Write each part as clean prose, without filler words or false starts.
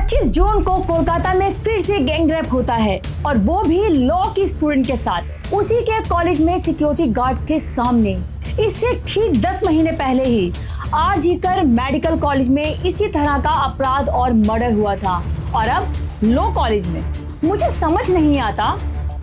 25 जून को कोलकाता में फिर से गैंग रेप होता है और वो भी लॉ की स्टूडेंट के साथ, उसी के कॉलेज में सिक्योरिटी गार्ड के सामने। इससे ठीक 10 महीने पहले ही आरजीकर मेडिकल कॉलेज में इसी तरह का अपराध और मर्डर हुआ था और अब लॉ कॉलेज में। मुझे समझ नहीं आता,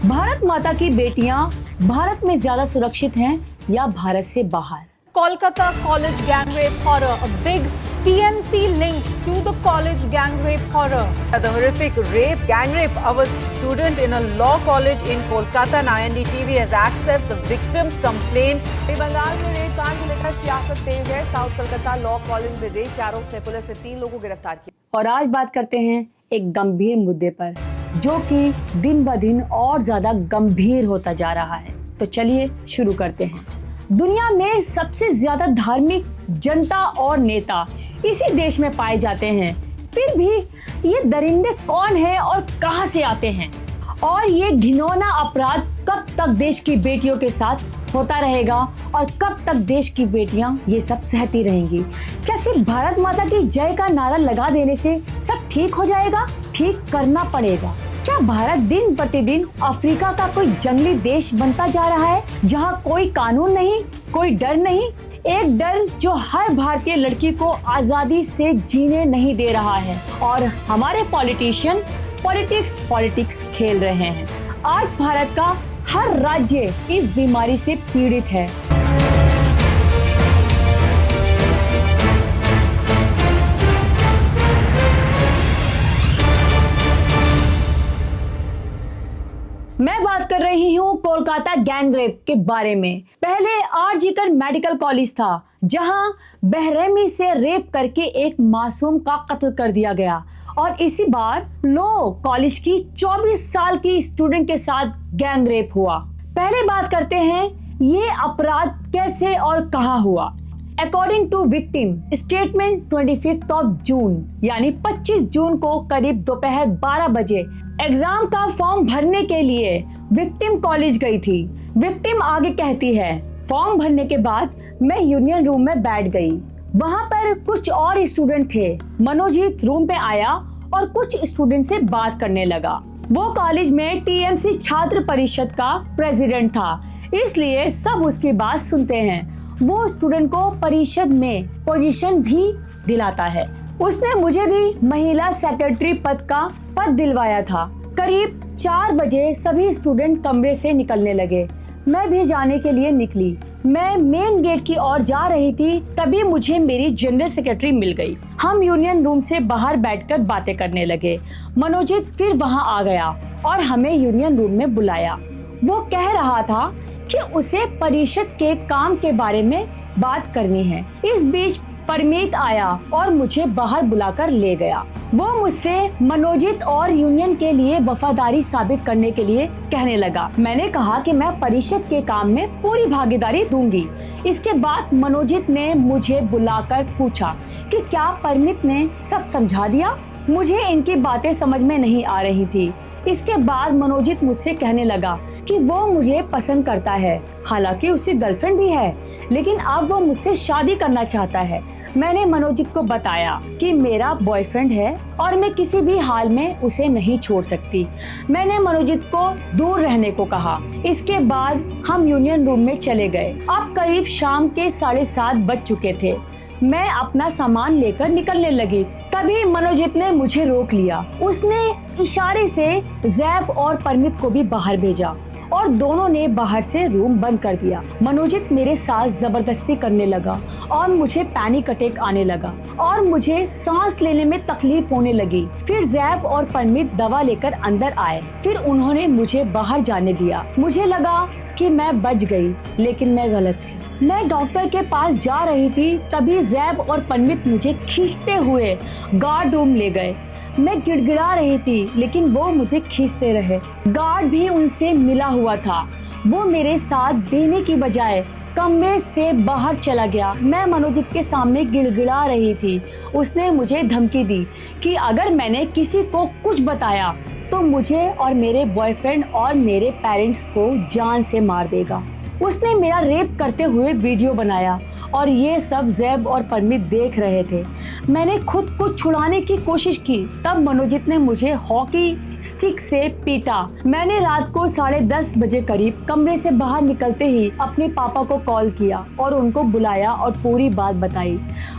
भारत माता की बेटियां भारत में ज्यादा सुरक्षित हैं या भारत से बाहर। Kolkata college gang rape horror, a big TMC link to the college gang rape horror. The horrific gang rape of a student in a law college in Kolkata, and IND-TV has accessed the victim's complaint. Bengal में rape कांड को लेकर सियासत तेज है। South Kolkata law college में rape के आरोप में पुलिस ने 3 लोगों को गिरफ्तार किया। और आज बात करते हैं एक गंभीर मुद्दे पर, जो कि दिन ब दिन और ज्यादा गंभीर होता जा रहा है। तो चलिए शुरू करते हैं। दुनिया में सबसे ज्यादा धार्मिक जनता और नेता इसी देश में पाए जाते हैं, फिर भी ये दरिंदे कौन हैं और कहां से आते हैं, और ये घिनौना अपराध कब तक देश की बेटियों के साथ होता रहेगा और कब तक देश की बेटियां ये सब सहती रहेंगी? क्या सिर्फ भारत माता की जय का नारा लगा देने से सब ठीक हो जाएगा? ठीक करना पड़ेगा। क्या भारत दिन प्रतिदिन अफ्रीका का कोई जंगली देश बनता जा रहा है, जहां कोई कानून नहीं, कोई डर नहीं, एक डर जो हर भारतीय लड़की को आजादी से जीने नहीं दे रहा है, और हमारे पॉलिटिशियन पॉलिटिक्स खेल रहे हैं। आज भारत का हर राज्य इस बीमारी से पीड़ित है। मैं बात कर रही हूँ कोलकाता गैंग रेप के बारे में। पहले आरजीकर मेडिकल कॉलेज था, जहां बेरहमी से रेप करके एक मासूम का कत्ल कर दिया गया, और इसी बार लॉ कॉलेज की 24 साल की स्टूडेंट के साथ गैंग रेप हुआ। पहले बात करते हैं ये अपराध कैसे और कहां हुआ। अकॉर्डिंग टू विक्टिम स्टेटमेंट 25 जून यानी 25 जून को करीब दोपहर 12 बजे एग्जाम का फॉर्म भरने के लिए विक्टिम कॉलेज गई थी। विक्टिम आगे कहती है, फॉर्म भरने के बाद मैं यूनियन रूम में बैठ गई। वहां पर कुछ और स्टूडेंट थे। मनोजीत रूम पे आया और कुछ स्टूडेंट से बात करने लगा। वो कॉलेज में टीएमसी छात्र परिषद का प्रेसिडेंट था, इसलिए सब उसकी बात सुनते हैं। वो स्टूडेंट को परिषद में पोजीशन भी दिलाता है। उसने मुझे भी महिला सेक्रेटरी पद दिलवाया था। करीब 4 बजे सभी स्टूडेंट कमरे से निकलने लगे। मैं भी जाने के लिए निकली। मैं मेन गेट की ओर जा रही थी, तभी मुझे मेरी जनरल सेक्रेटरी मिल गई। हम यूनियन रूम से बाहर बैठकर बातें करने लगे। मनोजीत फिर वहां आ गया और हमें यूनियन रूम में बुलाया। वो कह रहा था कि उसे परिषद के काम के बारे में बात करनी है। इस बीच परमीत आया और मुझे बाहर बुलाकर ले गया। वो मुझसे मनोजीत और यूनियन के लिए वफादारी साबित करने के लिए कहने लगा। मैंने कहा कि मैं परिषद के काम में पूरी भागीदारी दूंगी। इसके बाद मनोजीत ने मुझे बुलाकर पूछा कि क्या परमीत ने सब समझा दिया। मुझे इनकी बातें समझ में नहीं आ रही थी। इसके बाद मनोजीत मुझसे कहने लगा कि वो मुझे पसंद करता है, हालांकि उसकी गर्लफ्रेंड भी है, लेकिन अब वो मुझसे शादी करना चाहता है। मैंने मनोजीत को बताया कि मेरा बॉयफ्रेंड है और मैं किसी भी हाल में उसे नहीं छोड़ सकती। मैंने मनोजीत को दूर रहने को कहा। इसके बाद हम यूनियन रूम में चले गए। अब करीब शाम के 7:30 बज चुके थे। मैं अपना सामान लेकर निकलने लगी, तभी मनोजीत ने मुझे रोक लिया। उसने इशारे से जैब और परमित को भी बाहर भेजा और दोनों ने बाहर से रूम बंद कर दिया। मनोजीत मेरे साथ जबरदस्ती करने लगा और मुझे पैनिक अटैक आने लगा और मुझे सांस लेने में तकलीफ होने लगी। फिर जैब और परमित दवा लेकर अंदर आए। फिर उन्होंने मुझे बाहर जाने दिया। मुझे लगा कि मैं बच गई, लेकिन मैं गलत थी। मैं डॉक्टर के पास जा रही थी, तभी जैब और परमित मुझे खींचते हुए गार्ड रूम ले गए। मैं गिड़गिड़ा रही थी, लेकिन वो मुझे खींचते रहे। गार्ड भी उनसे मिला हुआ था। वो मेरे साथ देने की बजाय कमरे से बाहर चला गया। मैं मनोजीत के सामने गिड़गिड़ा रही थी। उसने मुझे धमकी दी कि अगर मैंने किसी को कुछ बताया तो मुझे और मेरे बॉयफ्रेंड और मेरे पेरेंट्स को जान से मार देगा। उसने मेरा रेप करते हुए वीडियो बनाया और ये सब जैब और परमित देख रहे थे। मैंने खुद को छुड़ाने की कोशिश की, तब मनोजीत ने मुझे हॉकी स्टिक से पीटा। मैंने रात को 10:30 बजे करीब कमरे से बाहर निकलते ही अपने पापा को कॉल किया और उनको बुलाया और पूरी बात बताई।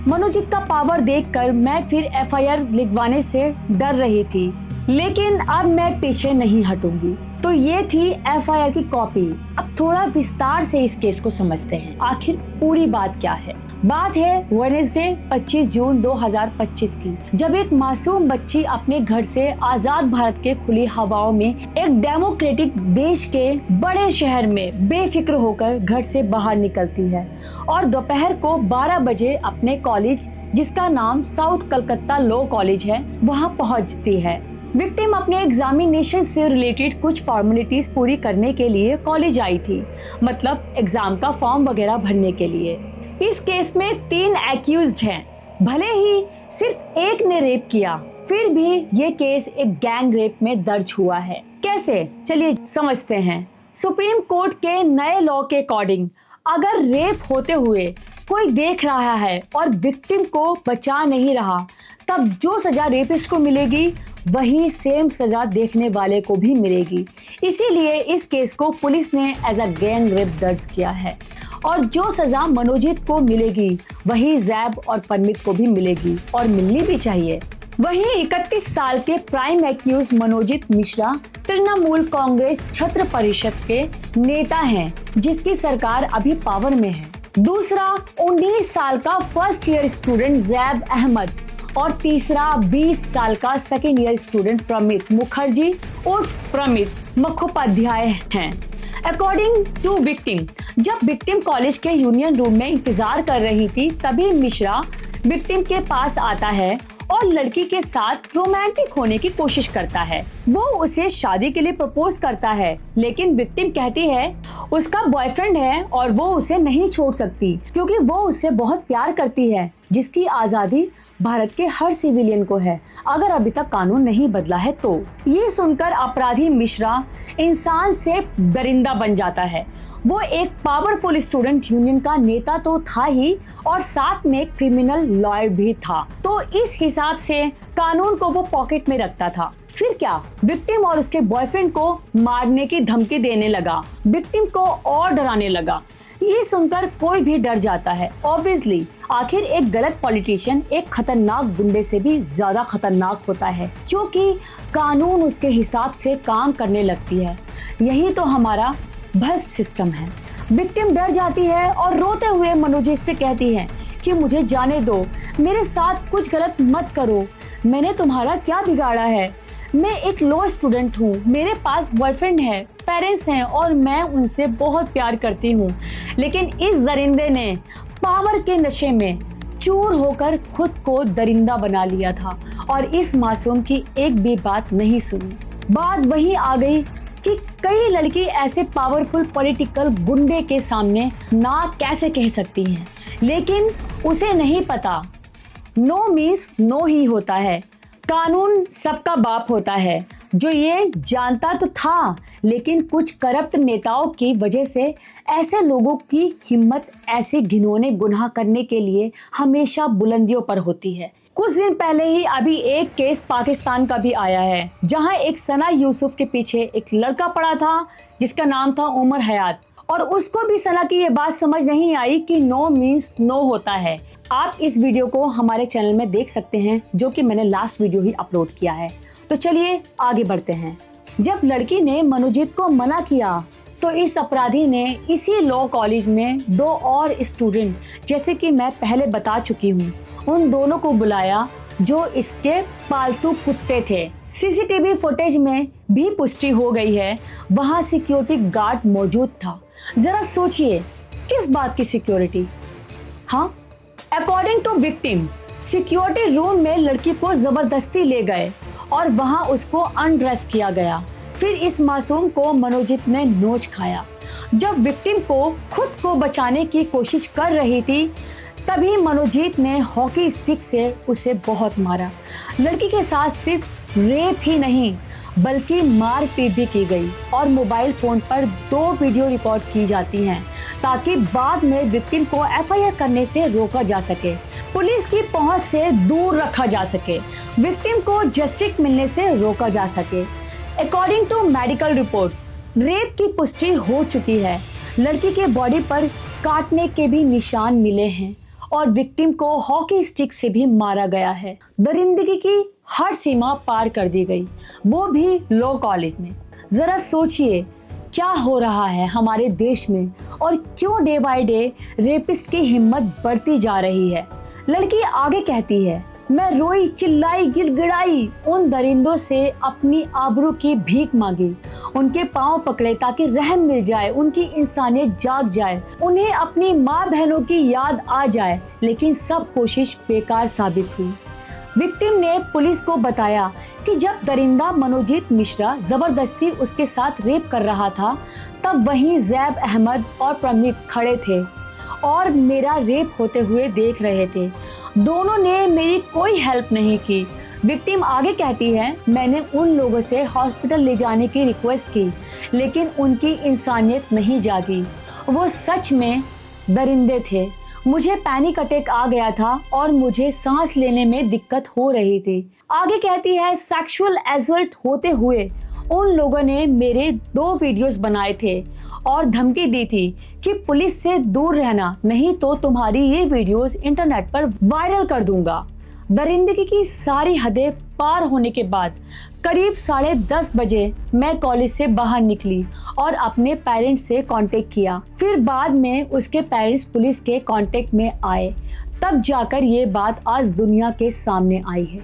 मनोजीत का पावर देखकर मैं फिर FIR लिखवाने से डर रही थी, लेकिन अब मैं पीछे नहीं हटूंगी। तो ये थी FIR की कॉपी। अब थोड़ा विस्तार से इस केस को समझते हैं, आखिर पूरी बात क्या है। बात है वेडनेसडे 25 जून 2025 की, जब एक मासूम बच्ची अपने घर से आजाद भारत के खुली हवाओं में एक डेमोक्रेटिक देश के बड़े शहर में बेफिक्र होकर घर से बाहर निकलती है और दोपहर को 12 बजे अपने कॉलेज, जिसका नाम साउथ कलकत्ता लॉ कॉलेज है, वहां पहुंचती है। विक्टिम अपने एग्जामिनेशन से रिलेटेड कुछ फॉर्मेलिटीज पूरी करने के लिए कॉलेज आई थी, मतलब एग्जाम का फॉर्म वगैरह भरने के लिए। इस केस में 3 एक्यूज्ड हैं। भले ही सिर्फ एक ने रेप किया, फिर भी ये केस एक गैंग रेप में दर्ज हुआ है। कैसे, चलिए समझते हैं। सुप्रीम कोर्ट के नए लॉ के अकॉर्डिंग अगर रेप होते हुए कोई देख रहा है और विक्टिम को बचा नहीं रहा, तब जो सजा रेपिस्ट को मिलेगी वही सेम सजा देखने वाले को भी मिलेगी। इसीलिए इस केस को पुलिस ने एज अ गैंग रेप दर्ज किया है और जो सजा मनोजीत को मिलेगी वही जैब और परमित को भी मिलेगी और मिलनी भी चाहिए। वहीं 31 साल के प्राइम एक्यूज मनोजीत मिश्रा तृणमूल कांग्रेस छत्र परिषद के नेता हैं, जिसकी सरकार अभी पावर में है। दूसरा 19 साल का फर्स्ट ईयर स्टूडेंट जैब अहमद और तीसरा 20 साल का सेकेंड ईयर स्टूडेंट प्रमित मुखर्जी उर्फ प्रमित मुखोपाध्याय हैं। अकॉर्डिंग टू विक्टिम, जब विक्टिम कॉलेज के यूनियन रूम में इंतजार कर रही थी, तभी मिश्रा विक्टिम के पास आता है और लड़की के साथ रोमांटिक होने की कोशिश करता है। वो उसे शादी के लिए प्रपोज करता है, लेकिन विक्टिम कहती है उसका बॉयफ्रेंड है और वो उसे नहीं छोड़ सकती क्योंकि वो उससे बहुत प्यार करती है, जिसकी आजादी भारत के हर सिविलियन को है, अगर अभी तक कानून नहीं बदला है तो। ये सुनकर अपराधी मिश्रा इंसान से दरिंदा बन जाता है। वो एक पावरफुल स्टूडेंट यूनियन का नेता तो था ही और साथ में क्रिमिनल लॉयर भी था, तो इस हिसाब से कानून को वो पॉकेट में रखता था। फिर क्या, विक्टिम और उसके बॉयफ्रेंड को मारने की धमकी देने लगा, विक्टिम को और डराने लगा। ये सुनकर कोई भी डर जाता है ऑब्वियसली। आखिर एक गलत पॉलिटिशियन एक खतरनाक गुंडे से भी ज्यादा खतरनाक होता है, क्योंकि कानून उसके हिसाब से काम करने लगती है। यही तो हमारा भ्रष्ट सिस्टम है। विक्टिम डर जाती है और रोते हुए मनोजीत से कहती है कि मुझे जाने दो, मेरे साथ कुछ गलत मत करो, मैंने तुम्हारा क्या बिगाड़ा है, मैं एक लॉ स्टूडेंट हूँ, मेरे पास बॉयफ्रेंड है, पेरेंट्स हैं और मैं उनसे बहुत प्यार करती हूँ। लेकिन इस दरिंदे ने पावर के नशे में चूर होकर खुद को दरिंदा बना लिया था और इस मासूम की एक भी बात नहीं सुनी। बात वही आ गई कि कई लड़की ऐसे पावरफुल पॉलिटिकल गुंडे के सामने ना कैसे कह सकती हैं, लेकिन उसे नहीं पता नो मीन्स नो ही होता है। कानून सबका बाप होता है, जो ये जानता तो था, लेकिन कुछ करप्ट नेताओं की वजह से ऐसे लोगों की हिम्मत ऐसे घिनौने गुनाह करने के लिए हमेशा बुलंदियों पर होती है। कुछ दिन पहले ही अभी एक केस पाकिस्तान का भी आया है, जहां एक सना यूसुफ के पीछे एक लड़का पड़ा था जिसका नाम था उमर हयात, और उसको भी सना की ये बात समझ नहीं आई कि नो मीन्स नो होता है। आप इस वीडियो को हमारे चैनल में देख सकते हैं, जो कि मैंने लास्ट वीडियो ही अपलोड किया है। तो चलिए आगे बढ़ते हैं। जब लड़की ने मनोजीत को मना किया तो इस अपराधी ने इसी लॉ कॉलेज में 2 और स्टूडेंट, जैसे कि मैं पहले बता चुकी हूँ, उन दोनों को बुलाया जो इसके पालतू कुत्ते थे। सीसीटीवी फुटेज में भी पुष्टि हो गई है, वहाँ सिक्योरिटी गार्ड मौजूद था। जरा सोचिए किस बात की सिक्योरिटी। हाँ, according to victim, security room में लड़की को जबरदस्ती ले गए और वहां उसको अनड्रेस किया गया। फिर इस मासूम को मनोजीत ने नोच खाया। जब विक्टिम को खुद को बचाने की कोशिश कर रही थी, तभी मनोजीत ने हॉकी स्टिक से उसे बहुत मारा। लड़की के साथ सिर्फ रेप ही नहीं बल्कि मारपीट भी की गई और मोबाइल फोन पर 2 वीडियो रिकॉर्ड की जाती हैं ताकि बाद में विक्टिम को एफआईआर करने से रोका जा सके, पुलिस की पहुंच से दूर रखा जा सके, विक्टिम को जस्टिस मिलने से रोका जा सके। According to medical report, rape की पुष्टि हो चुकी है। लड़की के बॉडी पर काटने के भी निशान मिले हैं और विक्टिम को हॉकी स्टिक से भी मारा गया है। दरिंदगी की हर सीमा पार कर दी गई, वो भी लॉ कॉलेज में। जरा सोचिए क्या हो रहा है हमारे देश में और क्यों डे बाय डे रेपिस्ट की हिम्मत बढ़ती जा रही है। लड़की आगे कहती है, मैं रोई, चिल्लाई, गिड़गिड़ाई, उन दरिंदों से अपनी आबरू की भीख मांगी, उनके पांव पकड़े ताकि रहम मिल जाए, उनकी इंसानियत जाग जाए, उन्हें अपनी माँ बहनों की याद आ जाए, लेकिन सब कोशिश बेकार साबित हुई। विक्टिम ने पुलिस को बताया कि जब दरिंदा मनोजीत मिश्रा जबरदस्ती उसके साथ रेप कर रहा था, तब वहीं जैब अहमद और प्रमित खड़े थे और मेरा रेप होते हुए देख रहे थे। दोनों ने मेरी कोई हेल्प नहीं की। विक्टिम आगे कहती है, मैंने उन लोगों से हॉस्पिटल ले जाने की रिक्वेस्ट की, लेकिन उनकी इंसानियत नहीं जागी। वो सच में दरिंदे थे। मुझे पैनिक अटैक आ गया था और मुझे सांस लेने में दिक्कत हो रही थी। आगे कहती है, सेक्सुअल असॉल्ट होते हुए उन लोगों ने मेरे 2 वीडियोस बनाए थे और धमकी दी थी कि पुलिस से दूर रहना, नहीं तो तुम्हारी ये वीडियोस इंटरनेट पर वायरल कर दूंगा। दरिंदगी की सारी हदें पार होने के बाद करीब 10:30 बजे मैं कॉलेज से बाहर निकली और अपने पेरेंट्स से कांटेक्ट किया। फिर बाद में उसके पेरेंट्स पुलिस के कांटेक्ट में आए, तब जाकर ये बात आज दुनिया के सामने आई है।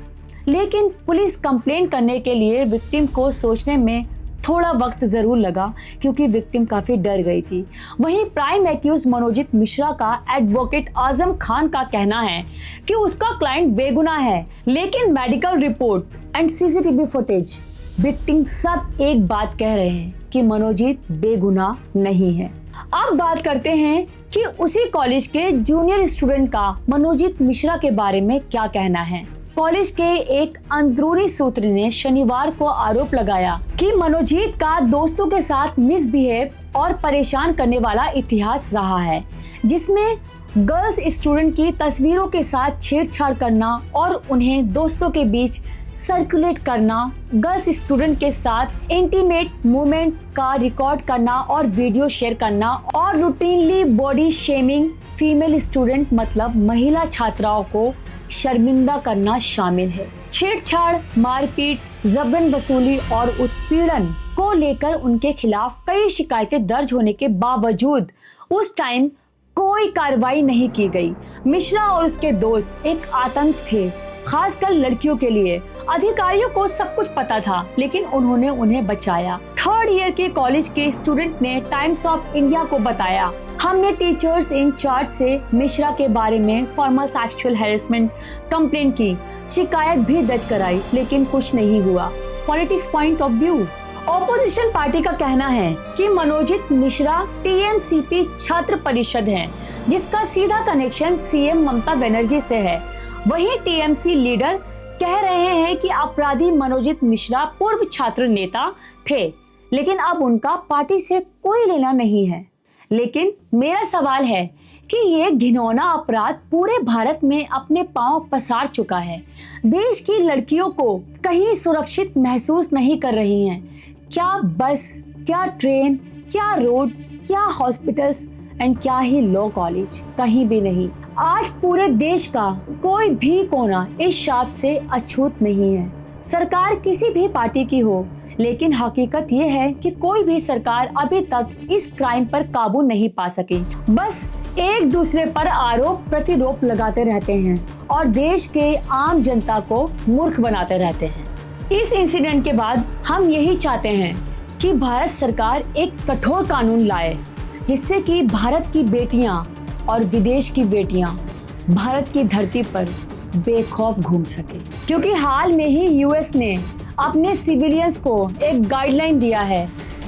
लेकिन पुलिस कंप्लेंट करने के लिए विक्टिम को सोचने में थोड़ा वक्त जरूर लगा, क्योंकि विक्टिम काफी डर गई थी। वहीं प्राइम एक्यूज मनोजीत मिश्रा का एडवोकेट आजम खान का कहना है कि उसका क्लाइंट बेगुनाह है, लेकिन medical report and CCTV footage, victim सब एक बात कह रहे हैं कि मनोजीत बेगुनाह नहीं है। अब बात करते हैं कि उसी कॉलेज के जूनियर स्टूडेंट का मनोजीत मिश्रा के बारे में क्या कहना है। कॉलेज के एक अंदरूनी सूत्र ने शनिवार को आरोप लगाया कि मनोजीत का दोस्तों के साथ मिसबिहेव और परेशान करने वाला इतिहास रहा है, जिसमें गर्ल्स स्टूडेंट की तस्वीरों के साथ छेड़छाड़ करना और उन्हें दोस्तों के बीच सर्कुलेट करना, गर्ल्स स्टूडेंट के साथ इंटीमेट मूवमेंट का रिकॉर्ड करना और वीडियो शेयर करना और routinely body shaming female student मतलब महिला छात्राओं को शर्मिंदा करना शामिल है। छेड़छाड़, मारपीट, जबरन वसूली और उत्पीड़न को लेकर उनके खिलाफ कई शिकायतें दर्ज होने के बावजूद उस टाइम कोई कार्रवाई नहीं की गई। मिश्रा और उसके दोस्त एक आतंक थे, खासकर लड़कियों के लिए। अधिकारियों को सब कुछ पता था, लेकिन उन्होंने उन्हें बचाया। 3rd ईयर के कॉलेज के स्टूडेंट ने टाइम्स ऑफ इंडिया को बताया, हमने टीचर्स इन चार्ज से मिश्रा के बारे में फॉर्मल सेक्सुअल हैरेसमेंट कंप्लेंट की, शिकायत भी दर्ज कराई, लेकिन कुछ नहीं हुआ। Politics point of view, opposition party का कहना है कि मनोजीत मिश्रा टीएमसीपी छात्र परिषद है, जिसका सीधा कनेक्शन सीएम ममता बनर्जी से है। वहीं टीएमसी लीडर कह रहे हैं कि अपराधी मनोजीत मिश्रा पूर्व छात्र नेता थे, लेकिन अब उनका पार्टी से कोई लेना नहीं है। लेकिन मेरा सवाल है कि ये घिनौना अपराध पूरे भारत में अपने पांव पसार चुका है। देश की लड़कियों को कहीं सुरक्षित महसूस नहीं कर रही हैं। क्या बस, क्या ट्रेन, क्या रोड, क्या हॉस्पिटल्स एंड क्या ही लॉ कॉलेज, कहीं भी नहीं। आज पूरे देश का कोई भी कोना इस शाप से अछूत नहीं है। सरकार किसी भी पार्टी की हो, लेकिन हकीकत ये है कि कोई भी सरकार अभी तक इस क्राइम पर काबू नहीं पा सकी। बस एक दूसरे पर आरोप प्रतिरोप लगाते रहते हैं और देश के आम जनता को मूर्ख बनाते रहते हैं। इस इंसिडेंट के बाद हम यही चाहते हैं कि भारत सरकार एक कठोर कानून लाए, जिससे कि भारत की बेटियां और विदेश की बेटियां भारत की धरती पर बेखौफ घूम सके। क्योंकि हाल में ही यूएस ने अपने सिविलियंस को एक गाइडलाइन दिया है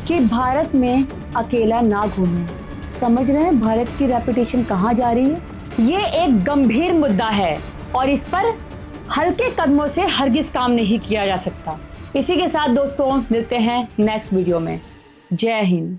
कि भारत में अकेला ना घूमें। समझ रहे हैं भारत की रेपुटेशन कहाँ जा रही है? ये एक गंभीर मुद्दा है और इस पर हल्के कदमों से हरगिज काम नहीं किया जा सकता। इसी के साथ दोस्तों मिलते हैं नेक्स्ट वीडियो में। जय हिंद।